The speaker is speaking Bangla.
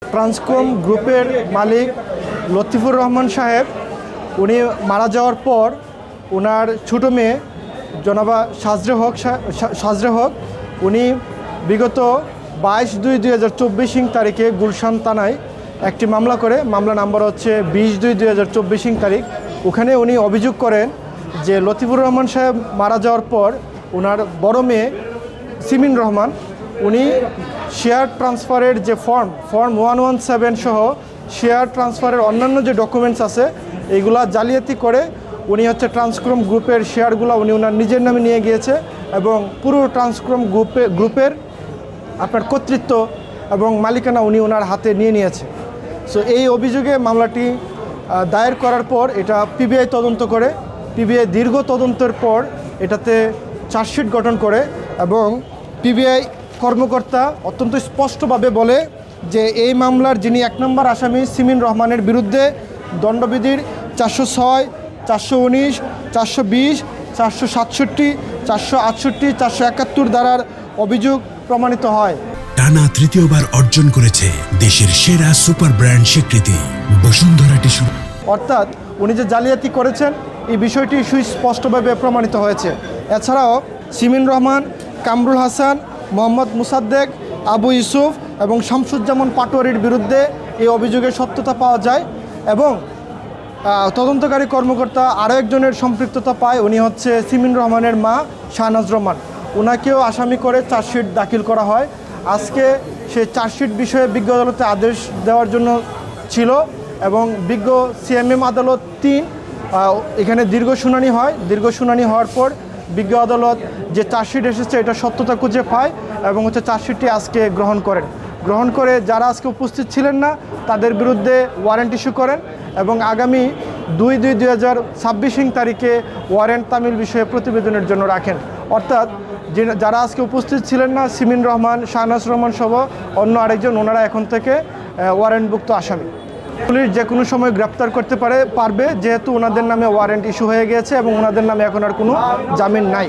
ট্রান্সকম গ্রুপের মালিক লতিফুর রহমান সাহেব উনি মারা যাওয়ার পর ওনার ছোটো মেয়ে জনাবা সাজরে হক উনি বিগত 22/2/2024 তারিখে গুলশান থানায় একটি মামলা করে, মামলা নাম্বার হচ্ছে 20/2/2024 তারিখ। ওখানে উনি অভিযোগ করেন যে লতিফুর রহমান সাহেব মারা যাওয়ার পর ওনার বড় মেয়ে সিমিন রহমান উনি শেয়ার ট্রান্সফারের যে ফর্ম 117 সহ শেয়ার ট্রান্সফারের অন্যান্য যে ডকুমেন্টস আছে এইগুলা জালিয়াতি করে উনি হচ্ছে ট্রান্সকম গ্রুপের শেয়ারগুলো উনি ওনার নিজের নামে নিয়ে গিয়েছে এবং পুরো ট্রান্সকম গ্রুপের আপনার কর্তৃত্ব এবং মালিকানা উনি ওনার হাতে নিয়েছে। সো এই অভিযোগে মামলাটি দায়ের করার পর এটা পিবিআই তদন্ত করে, পিবিআই দীর্ঘ তদন্তের পর এটাতে চার্জশিট গঠন করে এবং পিবিআই কর্মকর্তা অত্যন্ত স্পষ্টভাবে বলে যে এই মামলার যিনি 1 নম্বর আসামি সিমিন রহমানের বিরুদ্ধে দণ্ডবিধির 406, 419, 420, 467, 468, 471 ধারার অভিযোগ প্রমাণিত হয়। টানা তৃতীয়বার অর্জন করেছে দেশের সেরা সুপার ব্র্যান্ড স্বীকৃতি বসুন্ধরা টিস্যু। অর্থাৎ উনি যে জালিয়াতি করেছেন এই বিষয়টি সুস্পষ্টভাবে প্রমাণিত হয়েছে। এছাড়াও সিমিন রহমান, কামরুল হাসান, মোহাম্মদ মুসাদ্দেক, আবু ইউসুফ এবং শামসুজ্জামান পাটোয়ারির বিরুদ্ধে এই অভিযোগের সত্যতা পাওয়া যায় এবং তদন্তকারী কর্মকর্তা আরও একজনের সম্পৃক্ততা পায়, উনি হচ্ছে সিমিন রহমানের মা শাহনাজ রহমান। ওনাকেও আসামি করে চার্জশিট দাখিল করা হয়। আজকে সেই চার্জশিট বিষয়ে বিজ্ঞ আদালতে আদেশ দেওয়ার জন্য ছিল এবং বিজ্ঞ সিএমএম আদালত 3 এখানে দীর্ঘ শুনানি হয়। দীর্ঘ শুনানি হওয়ার পর বিজ্ঞ আদালত যে চার্জশিট এসেছে এটা সত্যতা খুঁজে পায় এবং হচ্ছে চার্জশিটটি আজকে গ্রহণ করে যারা আজকে উপস্থিত ছিলেন না তাদের বিরুদ্ধে ওয়ারেন্ট ইস্যু করেন এবং আগামী 2/2/2026 তারিখে ওয়ারেন্ট তামিল বিষয়ে প্রতিবেদনের জন্য রাখেন। অর্থাৎ যারা আজকে উপস্থিত ছিলেন না সিমিন রহমান, শাহনাজ রহমান সহ অন্য আরেকজন, ওনারা এখন থেকে ওয়ারেন্টভুক্ত আসামি। পুলিশ যে কোনো সময় গ্রেপ্তার করতে পারবে যেহেতু ওনাদের নামে ওয়ারেন্ট ইস্যু হয়ে গিয়েছে এবং ওনাদের নামে এখন আর কোনো জামিন নাই।